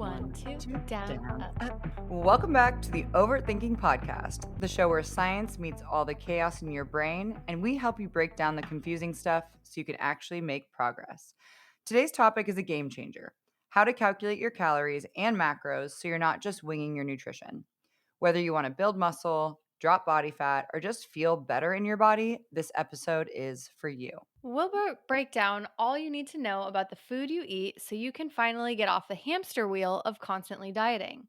One, two, down, up. Welcome back to the Overthinking Podcast, the show where science meets all the chaos in your brain, and we help you break down the confusing stuff so you can actually make progress. Today's topic is a game changer: how to calculate your calories and macros so you're not just winging your nutrition. Whether you want to build muscle, drop body fat, or just feel better in your body, this episode is for you. We'll break down all you need to know about the food you eat so you can finally get off the hamster wheel of constantly dieting.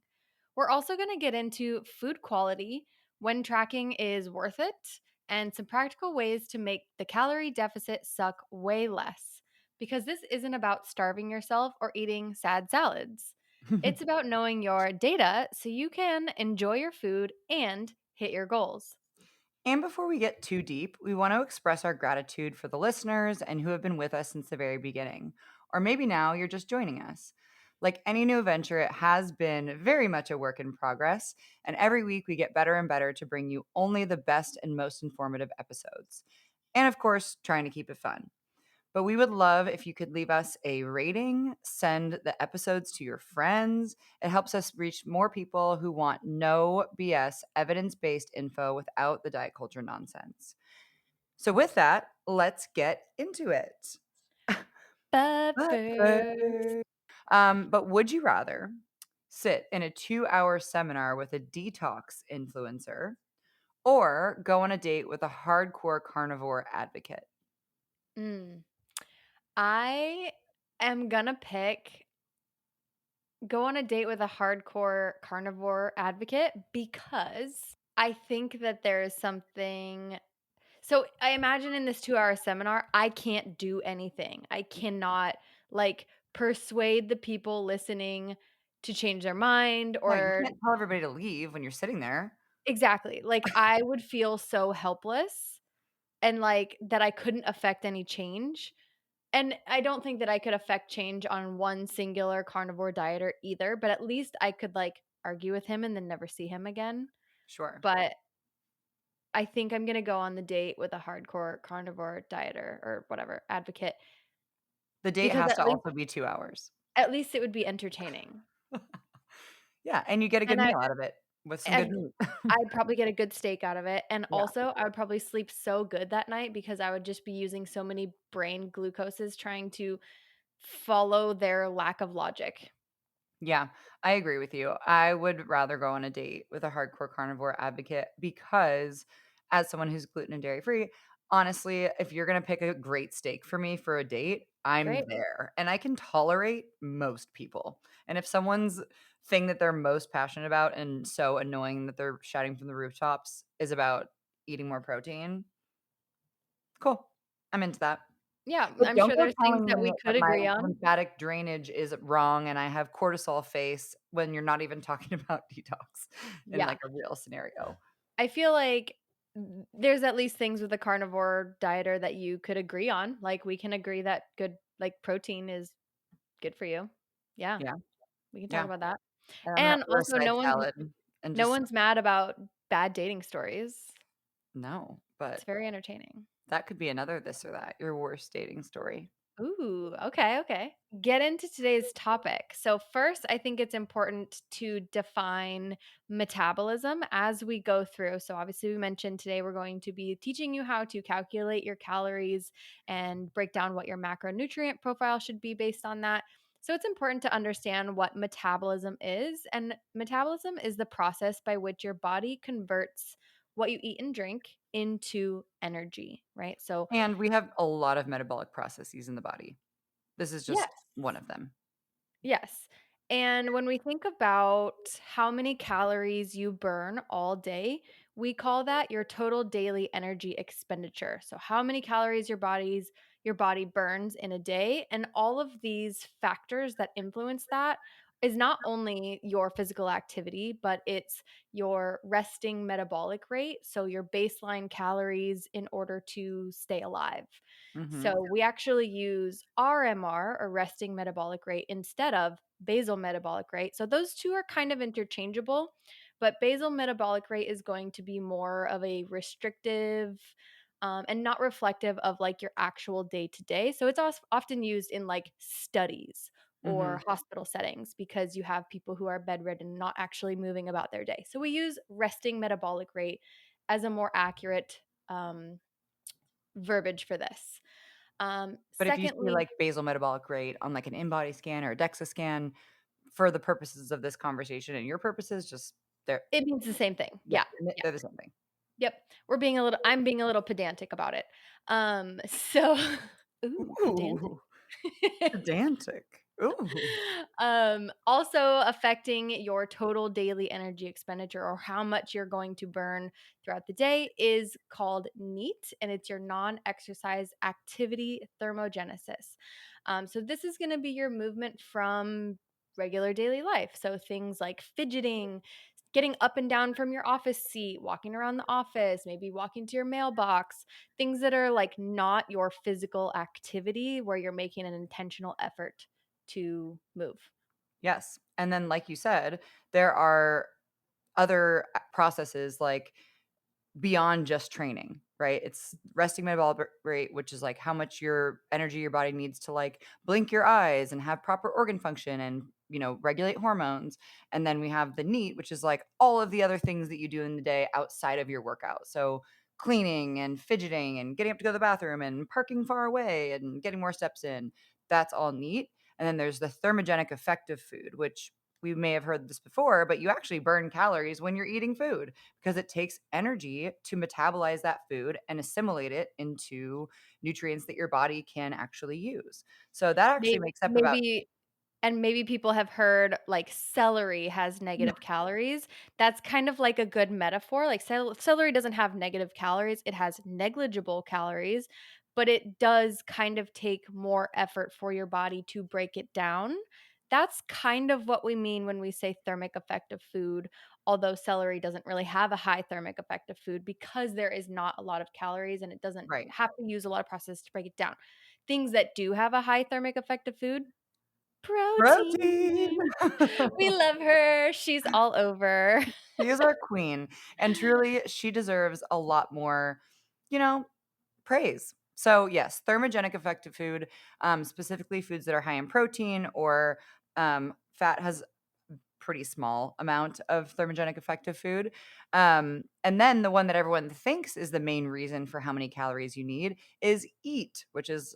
We're also going to get into food quality, when tracking is worth it, and some practical ways to make the calorie deficit suck way less. Because this isn't about starving yourself or eating sad salads. It's about knowing your data so you can enjoy your food and hit your goals. And before we get too deep, we want to express our gratitude for the listeners and who have been with us since the very beginning. Or maybe now you're just joining us. Like any new venture, it has been very much a work in progress. And every week we get better and better to bring you only the best and most informative episodes. And of course, trying to keep it fun. But we would love if you could leave us a rating, send the episodes to your friends. It helps us reach more people who want no BS, evidence based info without the diet culture nonsense. So, with that, let's get into it. But But first, first- but would you rather sit in a 2 hour seminar with a detox influencer or go on a date with a hardcore carnivore advocate? mm, I am gonna pick go on a date with a hardcore carnivore advocate because I think that there is something. So I imagine in this 2 hour seminar, I can't do anything. I cannot like persuade the people listening to change their mind No, you or can't tell everybody to leave when you're sitting there. exactly. Like I would feel so helpless and like that I couldn't affect any change. And I don't think that I could affect change on one singular carnivore dieter either, but at least I could like argue with him and then never see him again. Sure. But I think I'm gonna go on the date with a hardcore carnivore dieter or whatever advocate The date because has to also be 2 hours. at least it would be entertaining. Yeah, and you get a good And I meal out of it with some good and meat. I'd probably get a good steak out of it, and Yeah. also I would probably sleep so good that night because I would just be using so many brain glucoses trying to follow their lack of logic. Yeah, I agree with you. I would rather go on a date with a hardcore carnivore advocate because, as someone who's gluten and dairy free, honestly, if you're gonna pick a great steak for me for a date, I'm Great. there, and I can tolerate most people. And if someone's thing that they're most passionate about and so annoying that they're shouting from the rooftops is about eating more protein, cool. I'm into that. Yeah, But I'm don't sure go there's things telling that me we that could my agree on. lymphatic drainage is wrong and I have cortisol face when you're not even talking about detox in, Yeah. like, a real scenario. I feel like there's at least things with a carnivore dieter that you could agree on. Like we can agree that good like protein is good for you. Yeah, Yeah, we can talk yeah, about that. and I'm gonna And order a also side salad and no just one's mad about bad dating stories. no, It's but very entertaining. that could be another this or that, your worst dating story. Ooh, okay, okay. Get into today's topic. So, first, I think it's important to define metabolism as we go through. So, obviously, we mentioned today we're going to be teaching you how to calculate your calories and break down what your macronutrient profile should be based on that. So, it's important to understand what metabolism is. And metabolism is the process by which your body converts what you eat and drink into energy, right? So, And we have a lot of metabolic processes in the body. This is yes. just one of them. Yes. And when we think about how many calories you burn all day, we call that your total daily energy expenditure. So how many calories your body burns in a day, and all of these factors that influence that is not only your physical activity, but it's your resting metabolic rate, so your baseline calories in order to stay alive. Mhm. So we actually use RMR, or resting metabolic rate, instead of basal metabolic rate. So those two are kind of interchangeable, but basal metabolic rate is going to be more of a restrictive and not reflective of like your actual day to day. So it's often used in like studies Mhm. or hospital settings because you have people who are bedridden, not actually moving about their day. So we use resting metabolic rate as a more accurate um, verbiage for this. But if you see, Secondly, like, basal metabolic rate on, like, an in-body scan or a DEXA scan, for the purposes of this conversation and your purposes, just they're it means the same thing. yeah, Yeah. Yeah. they're the same thing. Yep. I'm being a little pedantic about it. So ooh, pedantic. Ooh, pedantic. Ooh. Also affecting your total daily energy expenditure or how much you're going to burn throughout the day is called NEAT, and it's your non-exercise activity thermogenesis. So this is going to be your movement from regular daily life. So things like fidgeting, getting up and down from your office seat, walking around the office, maybe walking to your mailbox, things that are like not your physical activity where you're making an intentional effort to move. Yes, and then, like you said, there are other processes, like, beyond just training, right? It's resting metabolic rate, which is like how much your energy your body needs to like blink your eyes and have proper organ function and, regulate hormones. And then we have the NEAT, which is like all of the other things that you do in the day outside of your workout. So cleaning and fidgeting and getting up to go to the bathroom and parking far away and getting more steps in. That's all NEAT. And then there's the thermogenic effective food, which we may have heard this before, but you actually burn calories when you're eating food because it takes energy to metabolize that food and assimilate it into nutrients that your body can actually use. So that actually Maybe makes up about maybe And maybe people have heard, like, celery has negative calories. That's kind of like a good metaphor, like, celery doesn't have negative calories, it has negligible calories, but it does kind of take more effort for your body to break it down. That's kind of what we mean when we say thermic effective food, although celery doesn't really have a high thermic effective food because there is not a lot of calories and it doesn't right. have to use a lot of process to break it down. Things that do have a high thermic effective food, Protein. protein. We love her. She's all over. She is our queen, and truly, she deserves a lot more, you know, praise. So, yes, thermogenic effective food, specifically foods that are high in protein or fat has pretty small amount of thermogenic effective food. And then the one that everyone thinks is the main reason for how many calories you need is eat, which is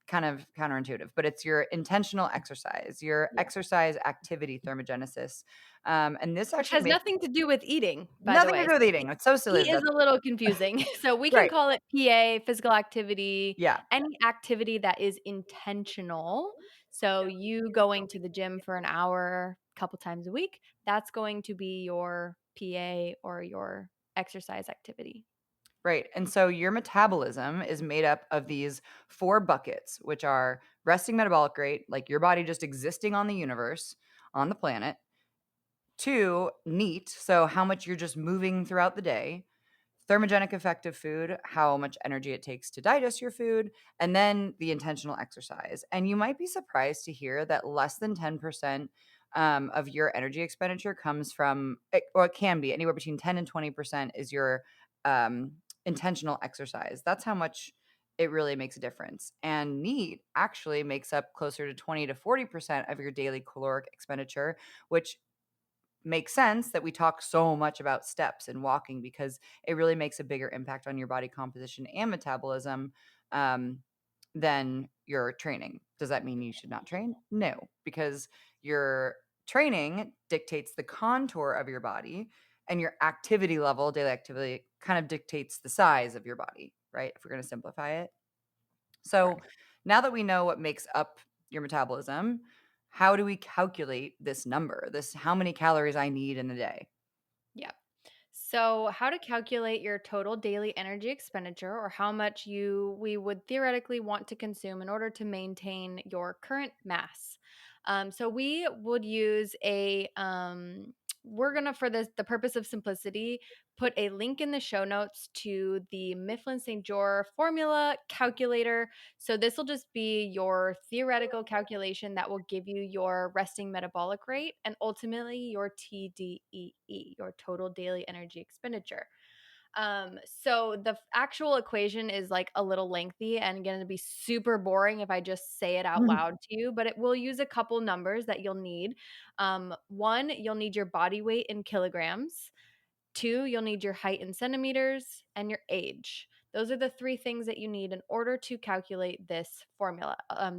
kind of counterintuitive, but it's your intentional exercise, your Yeah. exercise activity thermogenesis. And this Which actually has makes nothing to do with eating, by the nothing to way. do with So eating. It's so silly eat that is that's a little confusing. So we can right. call it PA, physical activity, Yeah. any activity that is intentional. So you going to the gym for an hour a couple times a week, that's going to be your PA or your exercise activity. Right. And so your metabolism is made up of these four buckets, which are resting metabolic rate, like your body just existing on the universe, on the planet. Two, NEAT, so how much you're just moving throughout the day. Thermogenic effective food, how much energy it takes to digest your food, and then the intentional exercise. And you might be surprised to hear that less than 10% of your energy expenditure comes from, or it can be anywhere between 10 and 20% is your intentional exercise. That's how much it really makes a difference. And NEAT actually makes up closer to 20 to 40% of your daily caloric expenditure, which makes sense that we talk so much about steps and walking because it really makes a bigger impact on your body composition and metabolism um, than your training. Does that mean you should not train? No, because your training dictates the contour of your body and your activity level, daily activity, kind of dictates the size of your body, right? If we're going to simplify it. So Correct. now that we know what makes up your metabolism, how do we calculate this number? This how many calories I need in a day? Yeah. So, how to calculate your total daily energy expenditure or how much we would theoretically want to consume in order to maintain your current mass. So we would use we're gonna for this the purpose of simplicity put a link in the show notes to the Mifflin St. John formula calculator. So this will just be your theoretical calculation that will give you your resting metabolic rate and ultimately your TDEE, your total daily energy expenditure. So the actual equation is like a little lengthy and going to be super boring if I just say it out Mhm. loud to you, but it will use a couple numbers that you'll need. One, you'll need your body weight in kilograms. Two, you'll need your height in centimeters and your age. Those are the three things that you need in order to calculate this formula.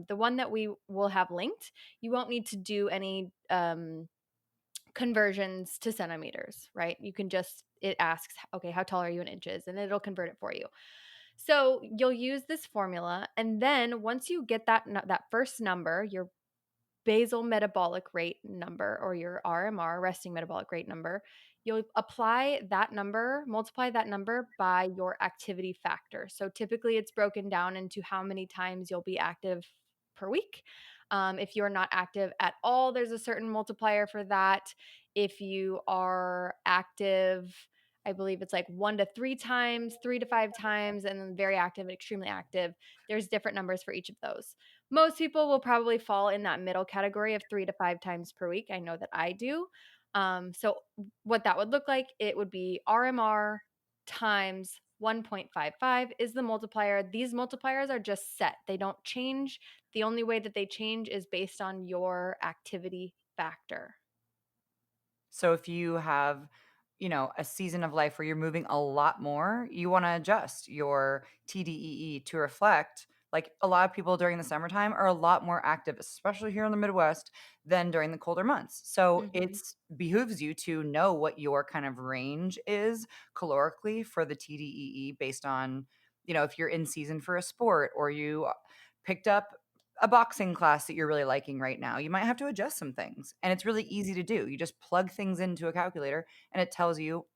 The one that we will have linked, you won't need to do any conversions to centimeters, right? You can just, it asks, okay, how tall are you in inches? And it'll convert it for you. So you'll use this formula. And then once you get that first number, your basal metabolic rate number or your RMR, resting metabolic rate number, you'll apply that number, multiply that number by your activity factor. So typically it's broken down into how many times you'll be active per week. If you're not active at all, there's a certain multiplier for that. If you are active, I believe it's like 1 to 3 times, 3 to 5 times, and then very active and extremely active. There's different numbers for each of those. Most people will probably fall in that middle category of 3 to 5 times per week. I know that I do. So what that would look like, it would be RMR times 1.55 is the multiplier. These multipliers are just set. They don't change. The only way that they change is based on your activity factor. So if you have, a season of life where you're moving a lot more, you want to adjust your TDEE to reflect. Like a lot of people during the summertime are a lot more active, especially here in the Midwest, than during the colder months. So Mhm. it's behooves you to know what your kind of range is calorically for the TDEE based on, if you're in season for a sport or you picked up a boxing class that you're really liking right now, you might have to adjust some things. And it's really easy to do. You just plug things into a calculator and it tells you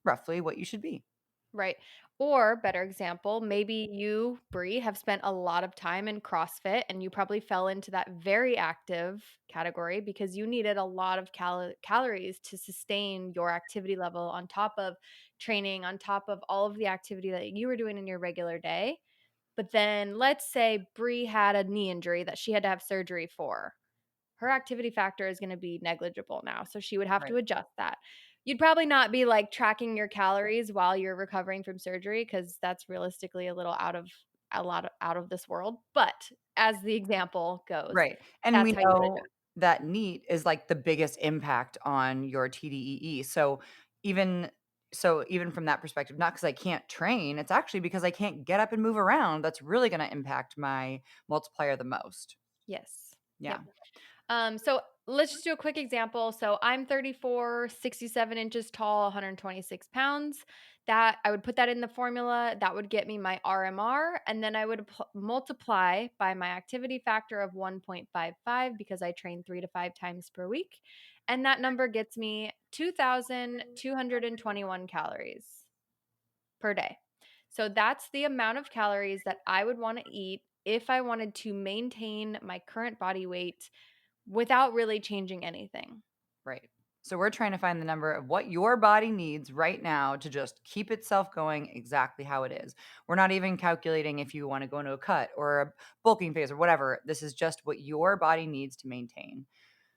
roughly what you should be. Right. Or better example, maybe you, Bree, have spent a lot of time in CrossFit and you probably fell into that very active category because you needed a lot of calories to sustain your activity level on top of training, on top of all of the activity that you were doing in your regular day. But then let's say Bree had a knee injury that she had to have surgery for. Her activity factor is gonna be negligible now, so she would have Right. to adjust that. You'd probably not be, like, tracking your calories while you're recovering from surgery because that's realistically a lot of out of this world, but as the example goes, Right. And that's we how you would know adjust. that NEAT is like the biggest impact on your TDEE. Even even from that perspective, not because I can't train, it's actually because I can't get up and move around. That's really going to impact my multiplier the most. Yes. Yeah. Yep. So let's just do a quick example. So I'm 34, 67 inches tall, 126 pounds. That I would put that in the formula. That would get me my RMR. And then I would multiply by my activity factor of 1.55 because I train 3 to 5 times per week. And that number gets me 2,221 calories per day. So that's the amount of calories that I would want to eat if I wanted to maintain my current body weight without really changing anything. Right. So we're trying to find the number of what your body needs right now to just keep itself going exactly how it is. We're not even calculating if you want to go into a cut or a bulking phase or whatever. This is just what your body needs to maintain.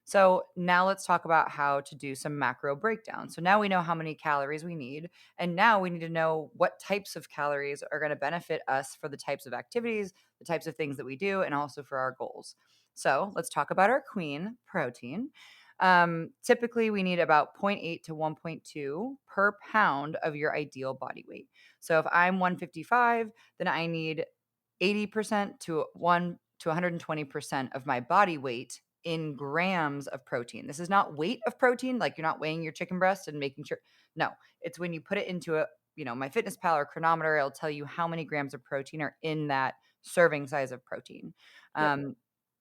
So now let's talk about how to do some macro breakdown. So now we know how many calories we need, and now we need to know what types of calories are going to benefit us for the types of activities, the types of things that we do, and also for our goals. So let's talk about our queen, protein. Typically, we need about zero point 0.8 to 1.2 per pound of your ideal body weight. So if I'm 155, then I need 80% to 1 to 120% of my body weight in grams of protein. This is not weight of protein, like you're not weighing your chicken breast and making sure. No, it's when you put it into my fitness pal or chronometer, it'll tell you how many grams of protein are in that serving size of protein. Yep.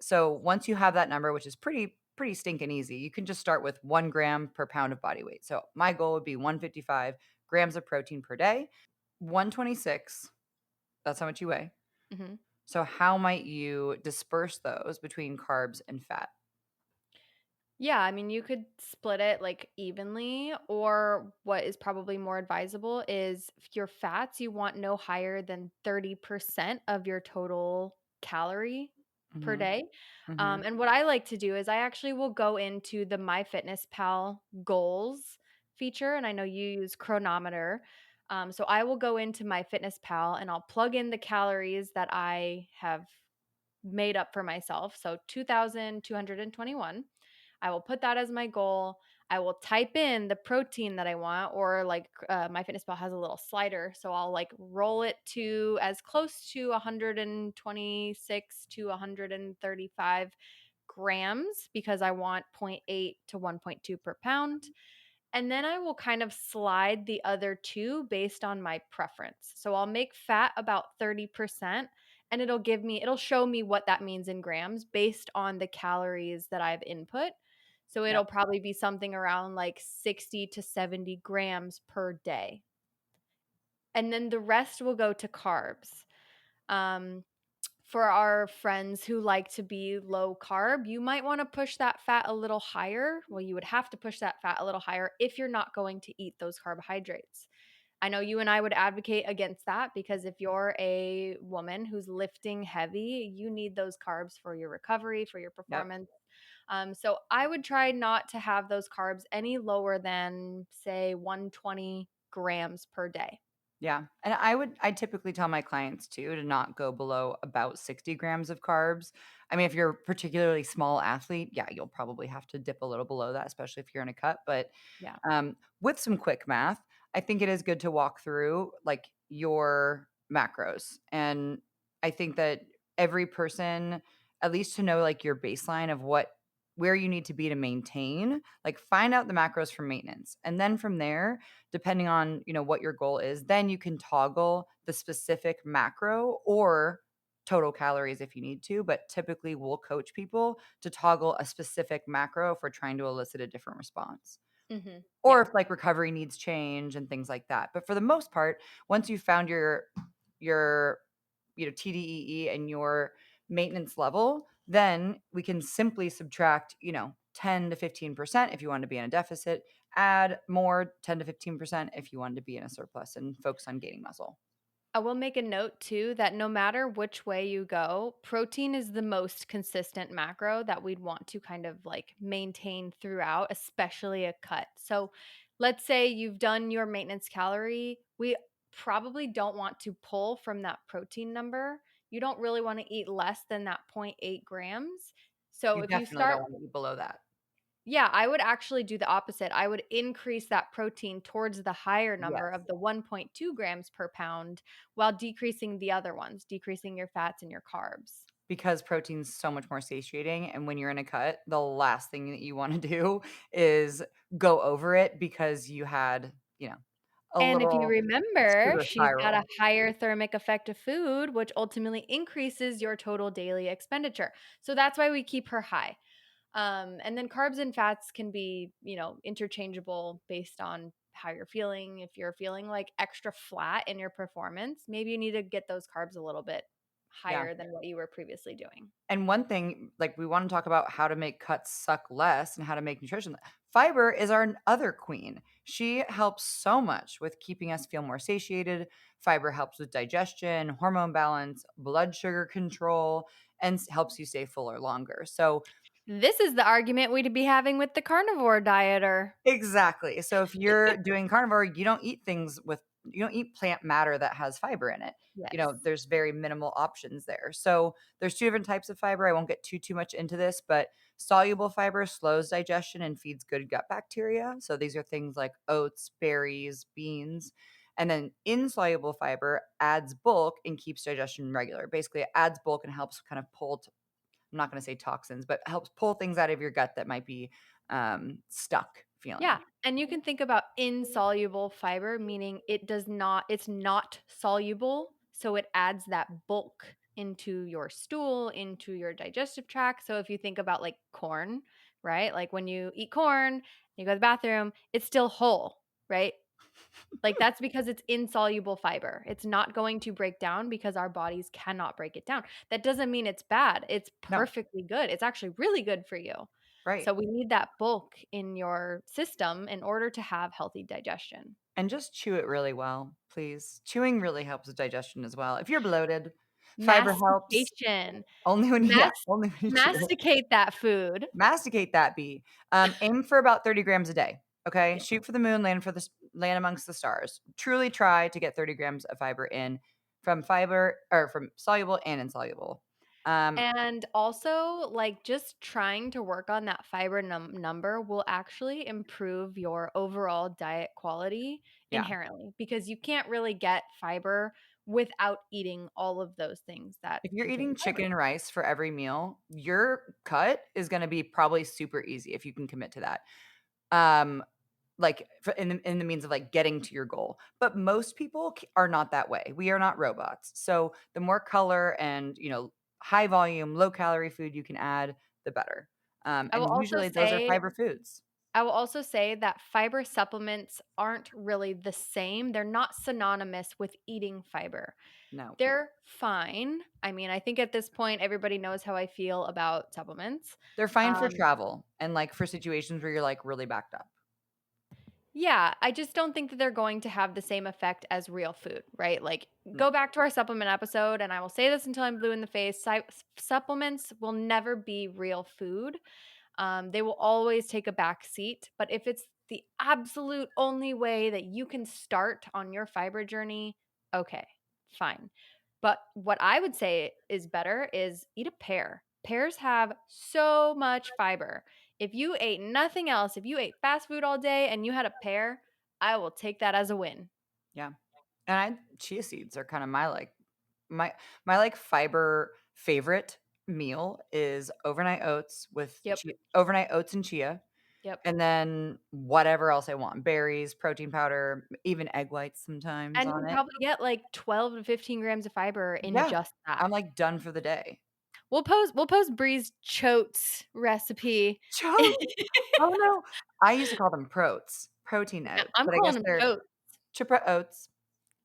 So once you have that number, which is pretty stinking easy, you can just start with 1 gram per pound of body weight. So my goal would be 155 grams of protein per day, 126. That's how much you weigh. Mhm. So how might you disperse those between carbs and fat? Yeah, I mean, you could split it like evenly, or what is probably more advisable is if your fats, you want no higher than 30% of your total calorie per Mhm, day. mhm. And what I like to do is I actually will go into the MyFitnessPal goals feature, and I know you use Chronometer. So I will go into my Fitness Pal and I'll plug in the calories that I have made up for myself. So 2,221. I will put that as my goal. I will type in the protein that I want, or like MyFitnessPal has a little slider. So I'll like roll it to as close to 126 to 135 grams because I want zero point 0.8 to 1.2 per pound. And then I will kind of slide the other two based on my preference. So I'll make fat about 30% and it'll show me what that means in grams based on the calories that I've input. So Yeah. it'll probably be something around like 60 to 70 grams per day. And then the rest will go to carbs. Um, for our friends who like to be low carb, you might want to push that fat a little higher. Well, you would have to push that fat a little higher if you're not going to eat those carbohydrates. I know you and I would advocate against that because if you're a woman who's lifting heavy, you need those carbs for your recovery, for your Yep. performance. So I would try not to have those carbs any lower than, say, 120 grams per day. Yeah, and I typically tell my clients too to not go below about 60 grams of carbs. I mean, if you're a particularly small athlete, yeah, you'll probably have to dip a little below that, especially if you're in a cut. But Yeah. with some quick math, I think it is good to walk through like your macros. And I think that every person, at least to know like your baseline of where you need to be to maintain, like find out the macros for maintenance. And then from there, depending on, what your goal is, then you can toggle the specific macro or total calories if you need to, but typically we'll coach people to toggle a specific macro if we're trying to elicit a different response. Or Yeah. if like recovery needs change and things like that. But for the most part, once you've found your TDEE and your maintenance level, then we can simply subtract, 10 to 15% if you want to be in a deficit, add more 10 to 15% if you want to be in a surplus and focus on gaining muscle. I will make a note too that no matter which way you go, protein is the most consistent macro that we'd want to kind of like maintain throughout, especially a cut. So let's say you've done your maintenance calorie. We probably don't want to pull from that protein number. You don't really want to eat less than that zero point 0.8 grams. So You if you definitely don't start want to eat below that. yeah, I would actually do the opposite. I would increase that protein towards the higher number Yes. of the 1.2 grams per pound while decreasing the other ones, decreasing your fats and your carbs. Because protein's so much more satiating, and when you're in a cut, the last thing that you wanna do is go over it because you had, a And if you little remember, sugar she's got a spiral. higher thermic effect of food, which ultimately increases your total daily expenditure. So that's why we keep her high. And then carbs and fats can be, interchangeable based on how you're feeling. If you're feeling like extra flat in your performance, maybe you need to get those carbs a little bit Yeah. higher than what you were previously doing. And one thing, like, we wanna talk about how to make cuts suck less and how to make nutrition fiber is our other queen. She helps so much with keeping us feel more satiated. Fiber helps with digestion, hormone balance, blood sugar control, and helps you stay fuller longer. So This is the argument we'd be having with the carnivore dieter. exactly. So if you're doing carnivore, you don't eat plant matter that has fiber in it. Yes. There's very minimal options there. So there's two different types of fiber. I won't get too much into this, but soluble fiber slows digestion and feeds good gut bacteria. So these are things like oats, berries, beans. And then insoluble fiber adds bulk and keeps digestion regular. Basically, it adds bulk and helps kind of I'm not going to say toxins, but helps pull things out of your gut that might be stuck Yeah, feeling. and you can think about insoluble fiber, meaning it's not soluble, so it adds that bulk into your stool, into your digestive tract. So if you think about like corn, right? Like when you eat corn, you go to the bathroom, it's still whole, right? Like that's because it's insoluble fiber. It's not going to break down because our bodies cannot break it down. That doesn't mean it's bad. It's No, perfectly good. It's actually really good for you. right. So we need that bulk in your system in order to have healthy digestion. And just chew it really well, please. Chewing really helps with digestion as well. If you're bloated, fiber helps Mastication. only when yeah, Mas only when you chew it. masticate that food. Masticate that bee. Aim for about 30 grams a day. Okay. Yeah. Shoot for the moon, land for the land amongst the stars. Truly try to get 30 grams of fiber in from fiber or from soluble and insoluble. Um, And also, like, just trying to work on that fiber number will actually improve your overall diet quality yeah. inherently because you can't really get fiber without eating all of those things that If you're contain eating fiber. chicken and rice for every meal, your cut is going to be probably super easy if you can commit to that. Um, like in the means of like getting to your goal. But most people are not that way. We are not robots. So the more color and, high volume, low calorie food you can add, the better. I will And also usually those are say fiber foods. I will also say that fiber supplements aren't really the same. They're not synonymous with eating fiber. No. They're fine. I mean, I think at this point everybody knows how I feel about supplements. They're fine for Um, travel and like for situations where you're like really backed up. yeah, I just don't think that they're going to have the same effect as real food, right? Like, No. go back to our supplement episode, and I will say this until I'm blue in the face. Supplements will never be real food. They will always take a back seat. But if it's the absolute only way that you can start on your fiber journey, okay, fine. But what I would say is better is eat a pear. Pears have so much fiber. If you ate nothing else, if you ate fast food all day and you had a pear, I will take that as a win. Yeah. And chia seeds are kind of my like fiber favorite meal is Yep. overnight oats and chia. Yep. And then whatever else I want, berries, protein powder, even egg whites sometimes And on you it. probably get like 12 to 15 grams of fiber in Yeah, just that. I'm, like, done for the day. We'll post Bree's chotes recipe. Chotes! Oh, no. I used to call them protes, protein Yeah, oats, I'm but I calling guess them they're chotes. Chipra oats,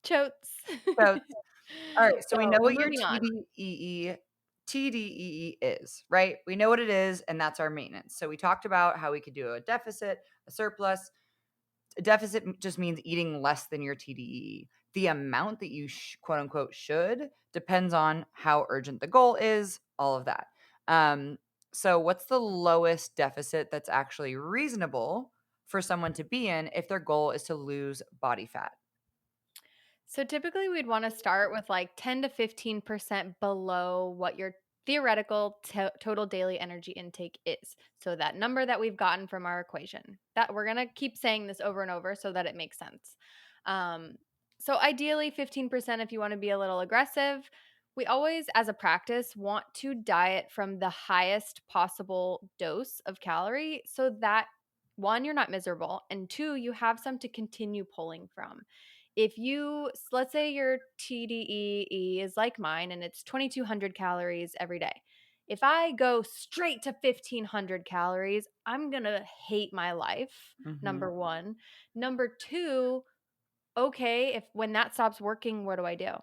Chotes. oats. Alright, so we know So, what your moving on. TDEE is, right? We know what it is, and that's our maintenance. So we talked about how we could do a deficit, a surplus. A deficit just means eating less than your TDEE. The amount that you quote unquote should depends on how urgent the goal is, all of that. Um, so, what's the lowest deficit that's actually reasonable for someone to be in if their goal is to lose body fat? So typically we'd want to start with like 10 to 15% below what your theoretical total daily energy intake is. So that number that we've gotten from our equation. That we're going to keep saying this over and over so that it makes sense. Um, so ideally 15% if you want to be a little aggressive. We always as a practice want to diet from the highest possible dose of calorie so that one you're not miserable and two you have some to continue pulling from. If let's say your TDEE is like mine and it's 2,200 calories every day. If I go straight to 1,500 calories, I'm going to hate my life, Mhm. number one. Number two, okay, if when that stops working, what do I do?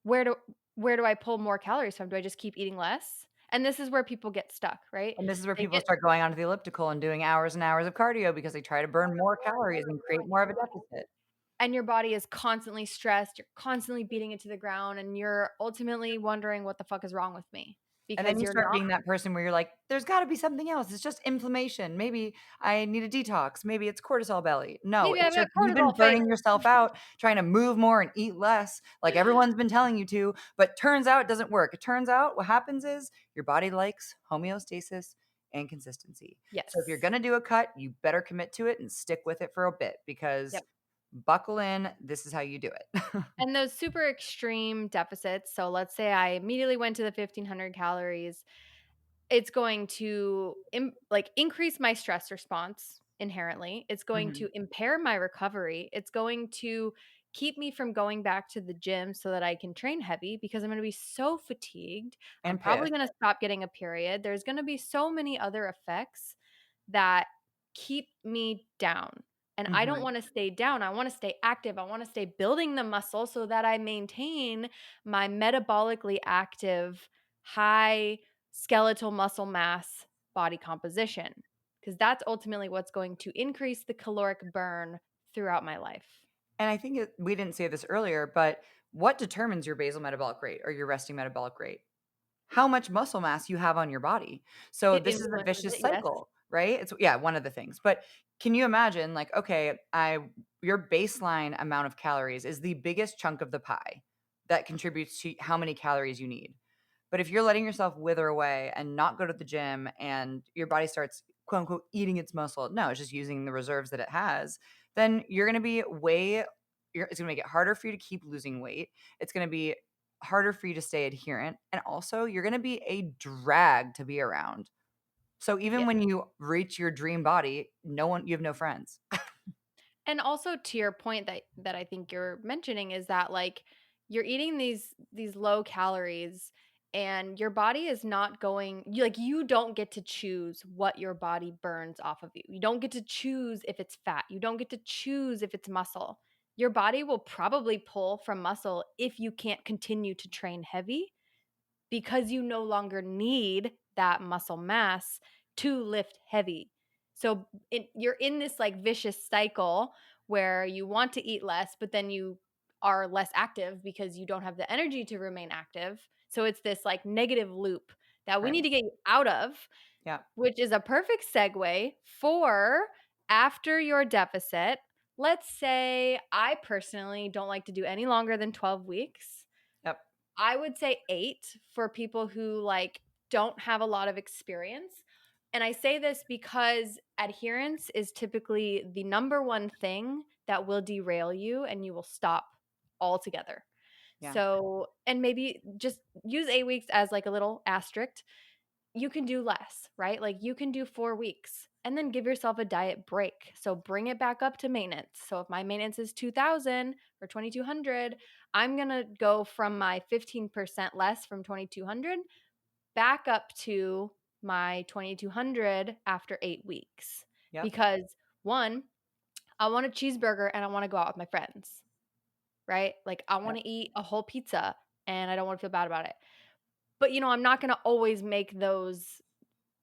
Where do where do I pull more calories from? Do I just keep eating less? And this is where people get stuck, right? And this is where They people get start going onto the elliptical and doing hours and hours of cardio because they try to burn more calories and create more of a deficit. and your body is constantly stressed, you're constantly beating it to the ground, and you're ultimately wondering what the fuck is wrong with me And then because you you're start not. being that person where you're like, "There's gotta be something else. It's just inflammation. Maybe I need a detox. Maybe it's cortisol belly." No, Maybe I've it's just got you've been cortisol face. burning yourself out trying to move more and eat less, like everyone's been telling you to, but turns out it doesn't work. It turns out what happens is your body likes homeostasis and consistency. So if you're Yes. gonna do a cut, you better commit to it and stick with it for a bit because Yep. buckle in, this is how you do it. And those super extreme deficits, so let's say I immediately went to the 1,500 calories. It's going to like increase my stress response inherently. It's going Mhm. to impair my recovery. It's going to keep me from going back to the gym so that I can train heavy because I'm going to be so fatigued. I'm And probably pissed. going to stop getting a period. There's going to be so many other effects that keep me down. And I don't Mhm. want to stay down. I want to stay active. I want to stay building the muscle so that I maintain my metabolically active, high skeletal muscle mass body composition. Because that's ultimately what's going to increase the caloric burn throughout my life. And I think we didn't say this earlier, but what determines your basal metabolic rate or your resting metabolic rate? How much muscle mass you have on your body. So It this is a influences vicious it, yes. cycle. right? It's yeah, one of the things. But can you imagine like, okay, I your baseline amount of calories is the biggest chunk of the pie that contributes to how many calories you need. But if you're letting yourself wither away and not go to the gym and your body starts quote unquote eating its muscle, no, it's just using the reserves that it has, then you're going to be it's going to make it harder for you to keep losing weight. It's going to be harder for you to stay adherent. And also, you're going to be a drag to be around. So even Yeah. when you reach your dream body, you have no friends. And also to your point that I think you're mentioning is that like you're eating these low calories and your body is not going you don't get to choose what your body burns off of you. You don't get to choose if it's fat. You don't get to choose if it's muscle. Your body will probably pull from muscle if you can't continue to train heavy because you no longer need that muscle mass to lift heavy. So you're in this like vicious cycle where you want to eat less, but then you are less active because you don't have the energy to remain active. So it's this like negative loop that we Right. need to get you out of, Yeah. which is a perfect segue for after your deficit. Let's say I personally don't like to do any longer than 12 weeks. Yep. I would say 8 for people who, like, don't have a lot of experience, and I say this because adherence is typically the number one thing that will derail you and you will stop altogether. Yeah. So and maybe just use 8 weeks as, like, a little asterisk. You can do less, right? Like, you can do 4 weeks and then give yourself a diet break. So bring it back up to maintenance. So if my maintenance is 2,000 or 2,200, I'm gonna go from my 15% less from 2,200 back up to my 2,200 after 8 weeks. Yep. Because 1, I want a cheeseburger and I wanna go out with my friends, right? Like, I Yep. wanna eat a whole pizza and I don't wanna feel bad about it. But, I'm not gonna always make those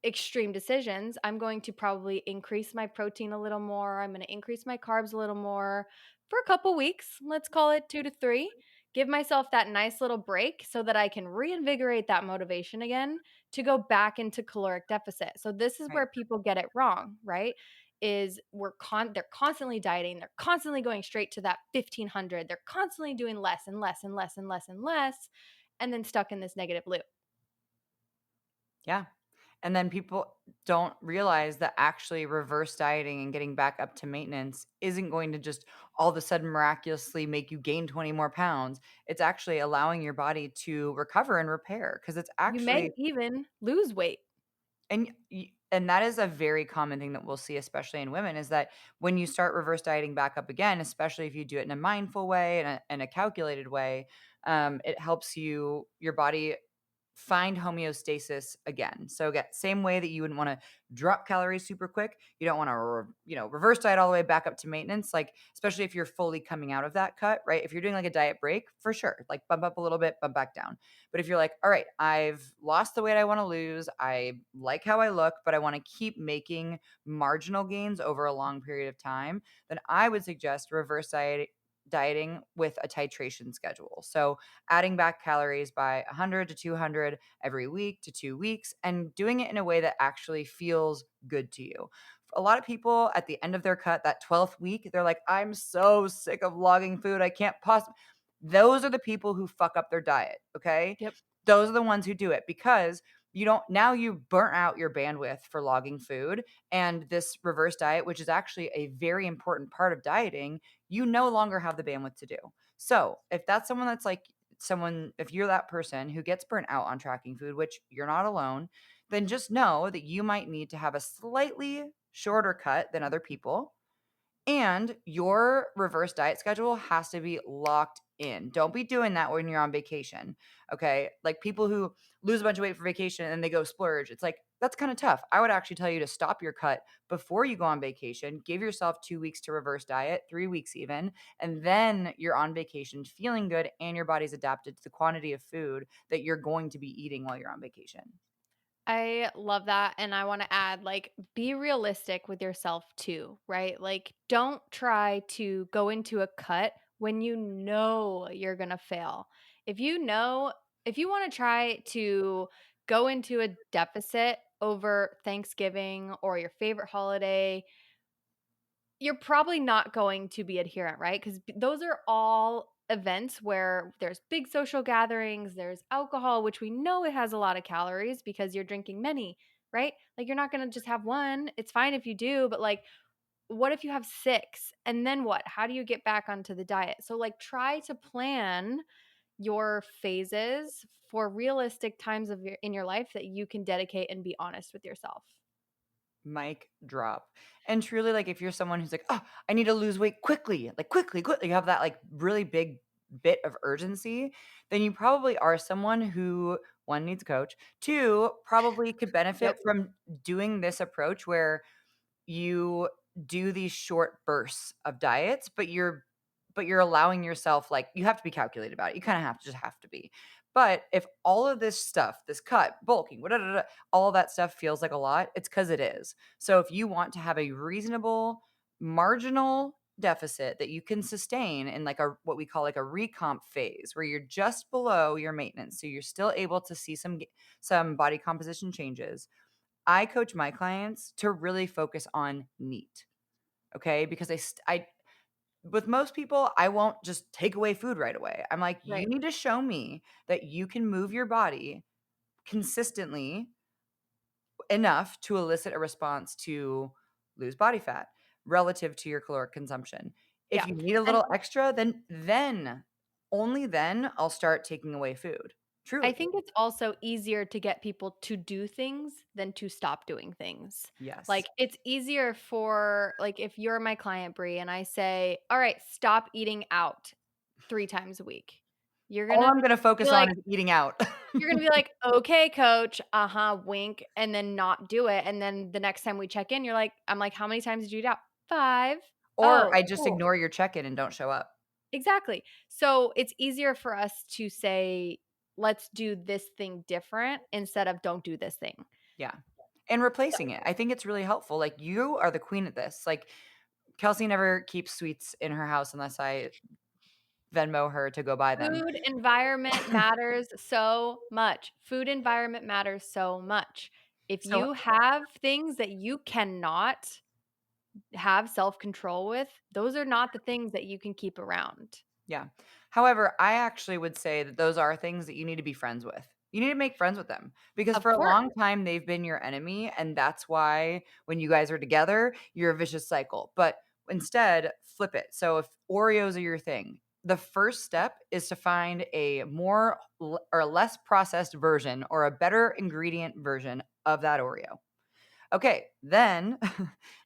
extreme decisions. I'm going to probably increase my protein a little more. I'm going to increase my carbs a little more for a couple weeks. Let's call it 2 to 3. Give myself that nice little break so that I can reinvigorate that motivation again to go back into caloric deficit. So this is Right. where people get it wrong, right? Is they're constantly dieting, they're constantly going straight to that 1500. They're constantly doing less and less and less and less and less and then stuck in this negative loop. Yeah. And then people don't realize that actually reverse dieting and getting back up to maintenance isn't going to just all of a sudden miraculously make you gain 20 more pounds. It's actually allowing your body to recover and repair because it's You may actually even lose weight. and that is a very common thing that we'll see, especially in women, is that when you start reverse dieting back up again, especially if you do it in a mindful way and a calculated way, it helps your body find homeostasis again. So again, same way that you wouldn't want to drop calories super quick, you don't want to reverse diet all the way back up to maintenance. Like especially if you're fully coming out of that cut, right? If you're doing like a diet break, for sure, like bump up a little bit, bump back down. But if you're like, all right, I've lost the weight I want to lose, I like how I look, but I want to keep making marginal gains over a long period of time, then I would suggest dieting with a titration schedule. So adding back calories by 100 to 200 every week to 2 weeks and doing it in a way that actually feels good to you. A lot of people at the end of their cut, that 12th week, they're like, I'm so sick of logging food. I can't possibly. Those are the people who fuck up their diet. Okay. Yep. Those are the ones who do it because now you burnt out your bandwidth for logging food. And this reverse diet, which is actually a very important part of dieting, you no longer have the bandwidth to do. So if that's someone that's like if you're that person who gets burnt out on tracking food, which you're not alone, then just know that you might need to have a slightly shorter cut than other people and your reverse diet schedule has to be locked in. Don't be doing that when you're on vacation. Okay. Like people who lose a bunch of weight for vacation and they go splurge. It's like, that's kind of tough. I would actually tell you to stop your cut before you go on vacation. Give yourself 2 weeks to reverse diet, 3 weeks even. And then you're on vacation feeling good and your body's adapted to the quantity of food that you're going to be eating while you're on vacation. I love that, and I wanna add, like, be realistic with yourself too, right? Like, don't try to go into a cut when you know you're gonna fail. If you know if you wanna try to go into a deficit over Thanksgiving or your favorite holiday, you're probably not going to be adherent, right? Because those are all events where there's big social gatherings, there's alcohol, which we know it has a lot of calories because you're drinking many, right? Like, you're not gonna just have 1. It's fine if you do, but, like, what if you have 6? And then what? How do you get back onto the diet? So, like, try to plan your phases for realistic times of your in your life that you can dedicate and be honest with yourself. Mic drop. And truly, like, if you're someone who's like, "Oh, I need to lose weight quickly, like, quickly, quickly," you have that, like, really big bit of urgency, then you probably are someone who, 1, needs a coach, 2, probably could Yep. benefit from doing this approach where you do these short bursts of diets, but you're allowing yourself, like, you have to be calculated about it. You kinda have to be. But if all of this stuff, this cut, bulking, all of that stuff feels like a lot, it's because it is. So if you want to have a reasonable marginal deficit that you can sustain in, like, a what we call, like, a recomp phase where you're just below your maintenance, so you're still able to see some body composition changes, I coach my clients to really focus on NEAT, okay? Because I with most people, I won't just take away food right away. I'm like, "You Right. need to show me that you can move your body consistently enough to elicit a response to lose body fat relative to your caloric consumption. If Yeah. you need a And little extra, then, only then, I'll start taking away food." I Truly. think it's also easier to get people to do things than to stop doing things. Yes. Like, it's easier for like, if you're my client, Brie, and I say, "All right, stop eating out 3 times a week." You're All gonna I'm gonna be focus on like is eating out. you're gonna be like, "Okay, coach, uh-huh, wink," and then not do it, and then the next time we check in, you're like I'm like, "How many times did you eat out?" "5." Or "Oh, I just cool." ignore your check-in and don't show up. Exactly. So, it's easier for us to say, "Let's do this thing different," instead of "Don't do this thing." Yeah. And replacing it. I think it's really helpful. Like, you are the queen at this. Like, Kelsey never keeps sweets in her house unless I Venmo her to go buy them. Food environment matters so much. Food environment matters so much. If So you have things that you cannot have self-control with, those are not the things that you can keep around. yeah. However, I actually would say that those are things that you need to be friends with. You need to make friends with them because Of for a course. long time they've been your enemy, and that's why when you guys are together, you're a vicious cycle. But instead, flip it. So if Oreos are your thing, the first step is to find a or less processed version or a better ingredient version of that Oreo. Okay, then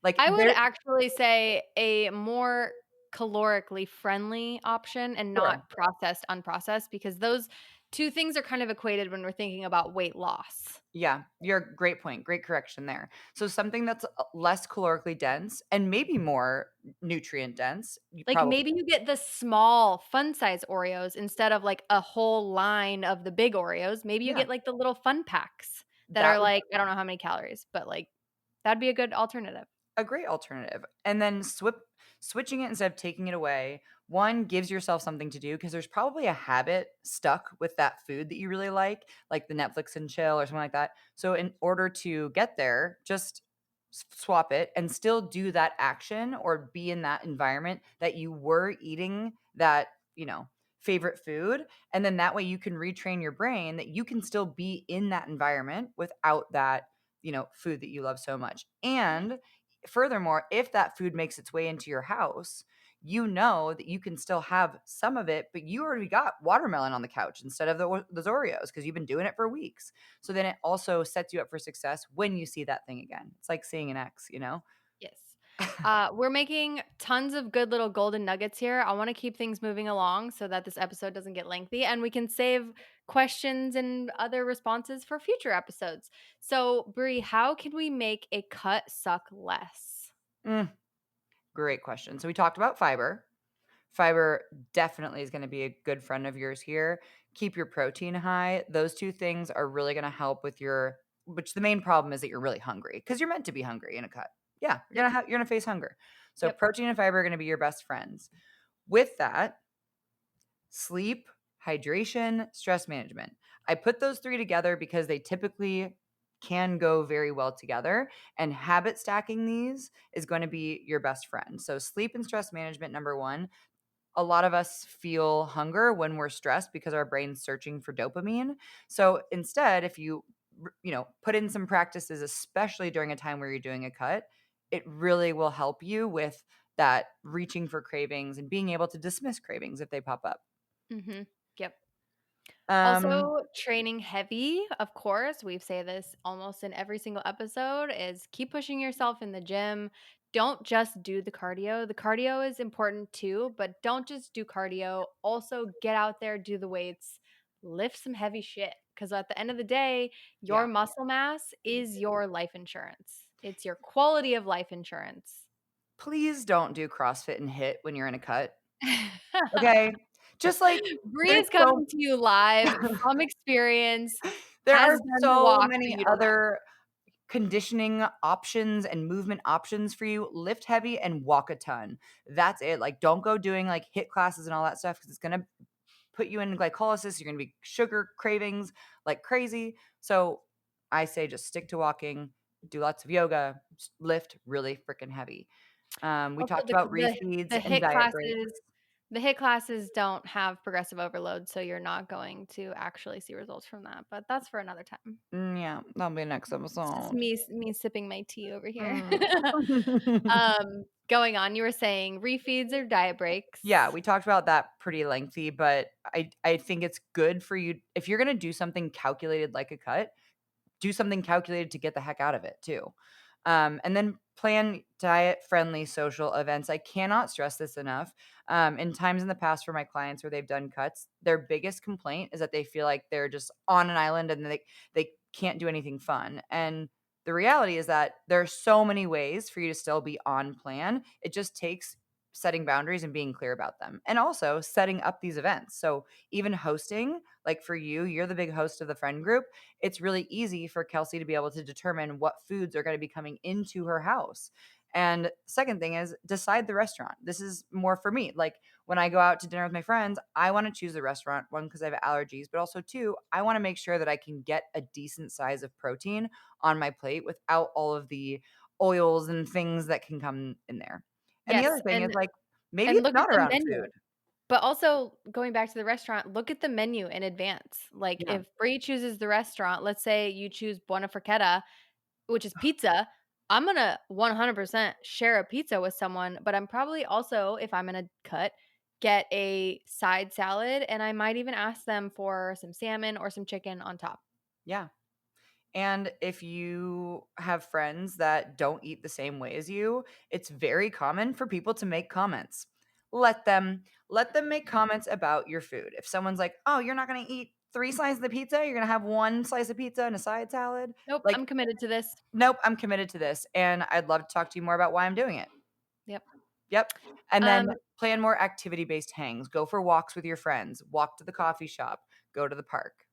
like I would there actually say a more calorically friendly option and sure. not processed, unprocessed, because those 2 things are kind of equated when we're thinking about weight loss. Yeah, you're great point, great correction there. So something that's, less calorically dense and maybe more nutrient dense, you Like, probably maybe you get the small fun size Oreos instead of, like, a whole line of the big Oreos. Maybe you yeah, get, like, the little fun packs that that are, would like, I don't know how many calories, but, like, that'd be a good alternative. a great alternative. And then switching it instead of taking it away, 1 gives yourself something to do because there's probably a habit stuck with that food that you really like the Netflix and chill or something like that. So in order to get there, just swap it and still do that action or be in that environment that you were eating that, favorite food. And then that way you can retrain your brain that you can still be in that environment without that, food that you love so much. And furthermore, if that food makes its way into your house, you know that you can still have some of it, but you already got watermelon on the couch instead of those Oreos because you've been doing it for weeks. So then it also sets you up for success when you see that thing again. It's like seeing an ex. Yes. We're making tons of good little golden nuggets here. I wanna keep things moving along so that this episode doesn't get lengthy, and we can save questions and other responses for future episodes. So, Brie, how can we make a cut suck less? Mm, great question. So we talked about fiber. Fiber definitely is going to be a good friend of yours here. Keep your protein high. Those two things are really going to help with which the main problem is that you're really hungry because you're meant to be hungry in a cut. Yeah, Yep. you're gonna face hunger. So Yep. protein and fiber are going to be your best friends. With that, sleep, hydration, stress management. I put those 3 together because they typically can go very well together. And habit stacking these is going to be your best friend. So, sleep and stress management, number one. A lot of us feel hunger when we're stressed because our brain's searching for dopamine. So instead, if you put in some practices, especially during a time where you're doing a cut, it really will help you with that reaching for cravings and being able to dismiss cravings if they pop up. Mhm. Yep. Um, Also, training heavy, of course, we say this almost in every single episode, is keep pushing yourself in the gym. Don't just do the cardio. The cardio is important too, but don't just do cardio. Also, get out there, do the weights, lift some heavy shit. Because at the end of the day, your yeah. muscle mass is your life insurance. It's your quality of life insurance. Please don't do CrossFit and hit when you're in a cut. Okay. Just like Bree there's is so coming to you live from experience, there are has done the so walk, so many you don't know. other conditioning options and movement options for you. Lift heavy and walk a ton. That's it. Like, don't go doing like hit classes and all that stuff because it's going to put you in glycolysis. You're going to be sugar cravings like crazy. So I say just stick to walking, do lots of yoga, lift really freaking heavy. We Also, talked about refeeds the and HIIT diet breaks. classes don't have progressive overload, so you're not going to actually see results from that, but that's for another time. Yeah, that'll be next It's just episode. me sipping my tea over here. Mm. Going on, you were saying refeeds or diet Yeah, breaks. we talked about that pretty lengthy, but I think it's good for you if you're gonna do something calculated like a cut, do something calculated to get the heck out of it too. And then plan diet-friendly social events. I cannot stress this enough. In times in the past for my clients where they've done cuts, their biggest complaint is that they feel like they're just on an island and they can't do anything fun. And the reality is that there are so many ways for you to still be on plan. It just takes setting boundaries and being clear about them. And also setting up these events. So even hosting, like for you, you're the big host of the friend group, it's really easy for Kelsey to be able to determine what foods are going to be coming into her house. And second thing is decide the restaurant. This is more for me. Like when I go out to dinner with my friends, I want to choose the restaurant, one, because I have allergies, but also two, I want to make sure that I can get a decent size of protein on my plate without all of the oils and things that can come in there. And the other Yes, thing is like maybe and it's look at not the around menu. food. But also going back to the restaurant, look at the menu in advance. Like Yeah. if Bree chooses the restaurant, let's say you choose Buona Forchetta, which is pizza, I'm gonna 100% share a pizza with someone, but I'm probably also, if I'm gonna cut, get a side salad, and I might even ask them for some salmon or some chicken on top. Yeah. And if you have friends that don't eat the same way as you, it's very common for people to make comments. Let them let them make comments about your food. If someone's like, "Oh, you're not going to eat 3 slices of pizza, you're going to have 1 slice of pizza and a side salad." Nope, Like, I'm committed to this. "Nope, I'm committed to this and I'd love to talk to you more about why I'm doing it." Yep. Yep. And then Um, plan more activity-based hangs. Go for walks with your friends, walk to the coffee shop, go to the park.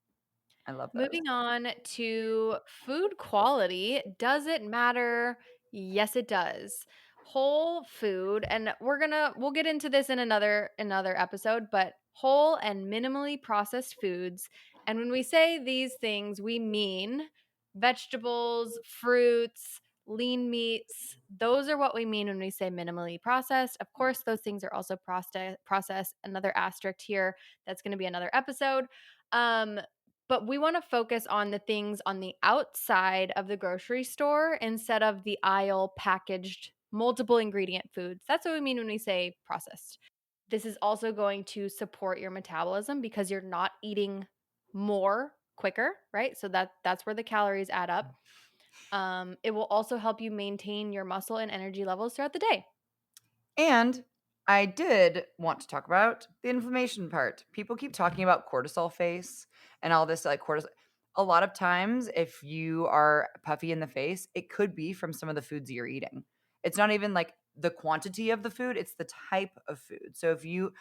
I love those. Moving on to food quality. Does it matter? Yes, it does. Whole food, and we'll get into this in another episode, but whole and minimally processed foods. And when we say these things, we mean vegetables, fruits, lean meats. Those are what we mean when we say minimally processed. Of course, those things are also processed. Another asterisk here. That's going to be another episode. Um, but we wanna focus on the things on the outside of the grocery store instead of the aisle packaged multiple ingredient foods. That's what we mean when we say processed. This is also going to support your metabolism because you're not eating more quicker, right? So that's where the calories add up. It will also help you maintain your muscle and energy levels throughout the day. And I did want to talk about the inflammation part. People keep talking about cortisol face and all this like cortisol. A lot of times, if you are puffy in the face, it could be from some of the foods you're eating. It's not even like the quantity of the food, it's the type of food. So if you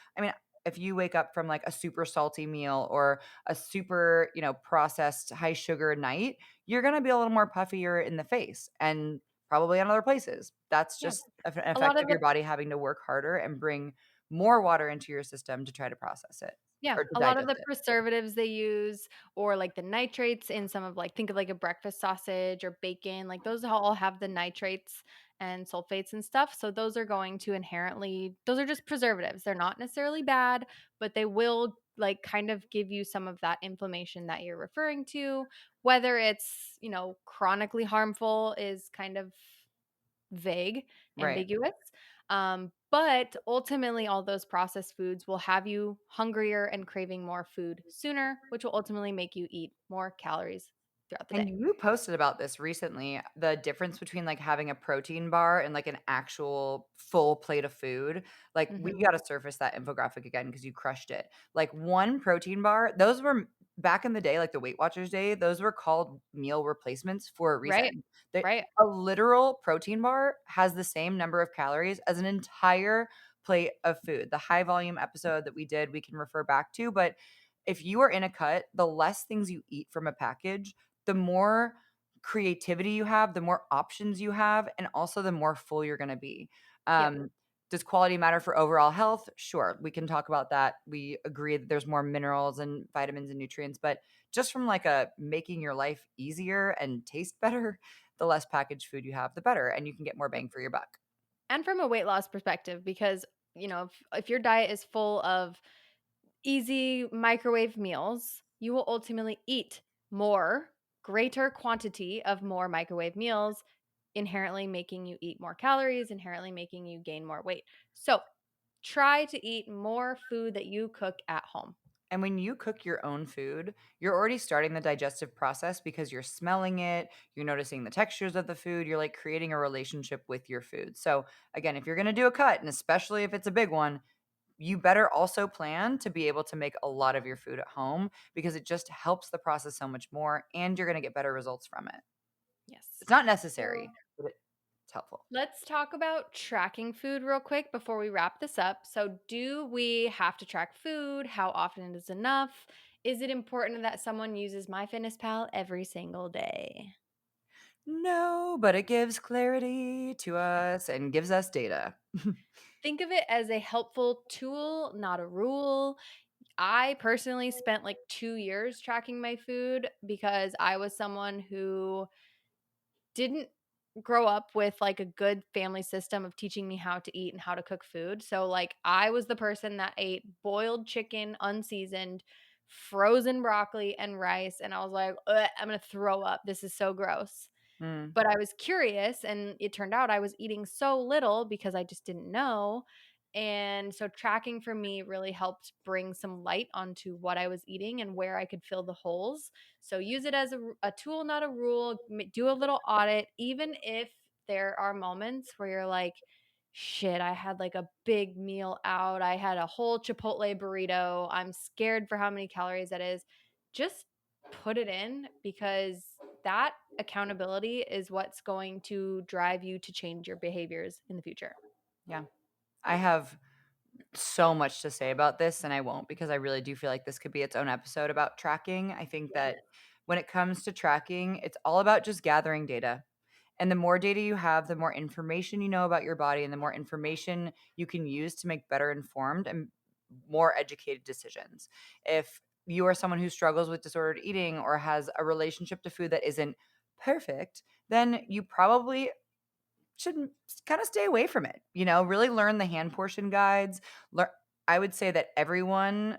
wake up from like a super salty meal or a super, processed high sugar night, you're going to be a little more puffier in the face. And probably in other places. That's Yeah. just an A lot effect of of it your body having to work harder and bring more water into your system to try to process it. Yeah, or to a lot of digest the it. preservatives they use or, like, the nitrates in some of, like think of, like, a breakfast sausage or bacon, like, those all have the nitrates and sulfates and stuff, so those are going to inherently those are just preservatives. They're not necessarily bad, but they will, like, kind of give you some of that inflammation that you're referring to. Whether it's, chronically harmful is kind of vague, Right. ambiguous. But ultimately, all those processed foods will have you hungrier and craving more food sooner, which will ultimately make you eat more calories throughout the And day. you posted about this recently, the difference between, like, having a protein bar and, like, an actual full plate of food. Like, we Mhm. gotta surface that infographic again because you crushed it. Like, 1 protein bar those were back in the day, like the Weight Watchers day, those were called meal replacements for a Right. reason. They Right. a literal protein bar has the same number of calories as an entire plate of food. The high volume episode that we did, we can refer back to, but if you are in a cut, the less things you eat from a package, the more creativity you have, the more options you have, and also the more full you're gonna be. Yep. Does quality matter for overall health? Sure, we can talk about that. We agree that there's more minerals and vitamins and nutrients, but just from like a making your life easier and taste better, the less packaged food you have, the better, and you can get more Yep. bang for your buck. And from a weight loss perspective, because, if your diet is full of easy microwave meals, you will ultimately eat more, greater quantity of more microwave meals, inherently making you eat more calories, inherently making you gain more weight. So, try to eat more food that you cook at home. And when you cook your own food, you're already starting the digestive process because you're smelling it, you're noticing the textures of the food, you're like creating a relationship with your food. So, again, if you're going to do a cut, and especially if it's a big one, you better also plan to be able to make a lot of your food at home because it just helps the process so much more and you're going to get better results from it. Yes. It's not So, necessary, but it's helpful. let's talk about tracking food real quick before we wrap this up. So, do we have to track food? How often is enough? Is it important that someone uses MyFitnessPal every single day? No, but it gives clarity to us and gives us data. Think of it as a helpful tool, not a rule. I personally spent like 2 years tracking my food because I was someone who didn't grow up with, like, a good family system of teaching me how to eat and how to cook food. So, like, I was the person that ate boiled chicken, unseasoned, frozen broccoli, and rice, and I was like, "Ugh, I'm gonna throw up. This is so gross." Mm, But I was curious, and it turned out I was eating so little because I just didn't know, and so tracking for me really helped bring some light onto what I was eating and where I could fill the holes. So use it as a tool, not a rule. Do a little audit, even if there are moments where you're like, "Shit, I had, like, a big meal out. I had a whole Chipotle burrito. I'm scared for how many calories that is." Just put it in because that accountability is what's going to drive you to change your behaviors in the future. yeah. I have so much to say about this, and I won't because I really do feel like this could be its own episode about tracking. I think Yeah. that when it comes to tracking, it's all about just gathering data. And the more data you have, the more information you know about your body, and the more information you can use to make better informed and more educated decisions. If you are someone who struggles with disordered eating or has a relationship to food that isn't perfect, then you probably should kind of stay away from it. Really learn the hand portion guides. Learn I would say that everyone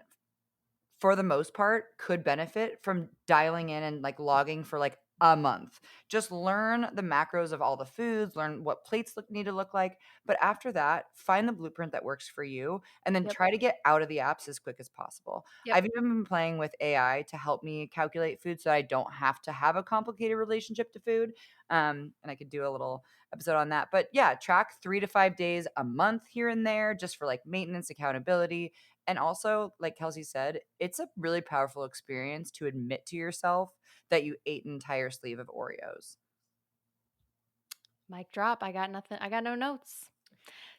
for the most part, could benefit from dialing in and, like, logging for, like, a month. Just learn the macros of all the foods, learn what plates need to look like, but after that, find the blueprint that works for you, and then Yep. try to get out of the apps as quick as possible. Yep. I've even been playing with AI to help me calculate food so I don't have to have a complicated relationship to food, and I could do a little episode on that, but yeah, track 3 to 5 days a month here and there just for, like, maintenance, accountability, and also, like Kelsey said, it's a really powerful experience to admit to yourself that you ate an entire sleeve of Oreos. Mic drop. I got nothing. I got no notes.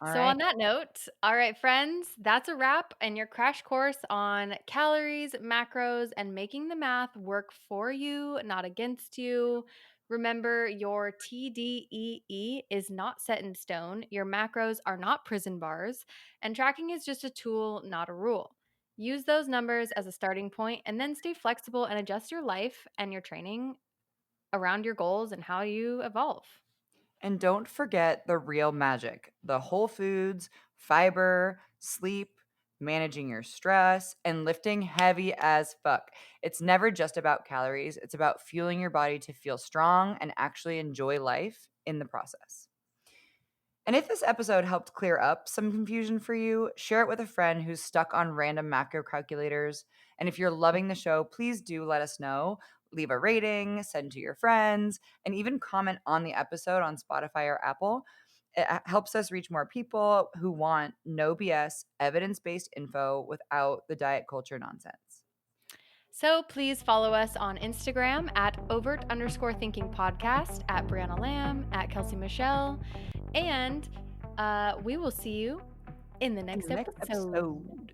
All So, right. on that note, all right, friends, that's a wrap and your crash course on calories, macros, and making the math work for you, not against you. Remember, your TDEE is not set in stone, your macros are not prison bars, and tracking is just a tool, not a rule. Use those numbers as a starting point and then stay flexible and adjust your life and your training around your goals and how you evolve. And don't forget the real magic, the whole foods, fiber, sleep, managing your stress, and lifting heavy as fuck. It's never just about calories, it's about fueling your body to feel strong and actually enjoy life in the process. And if this episode helped clear up some confusion for you, share it with a friend who's stuck on random macro calculators. And if you're loving the show, please do let us know. Leave a rating, send to your friends, and even comment on the episode on Spotify or Apple. It helps us reach more people who want no BS, evidence based info without the diet culture nonsense. So please follow us on Instagram at overt_thinking podcast, at Brianna Lamb, at Kelsey Michelle, and we will see you in the In the next next episode. episode.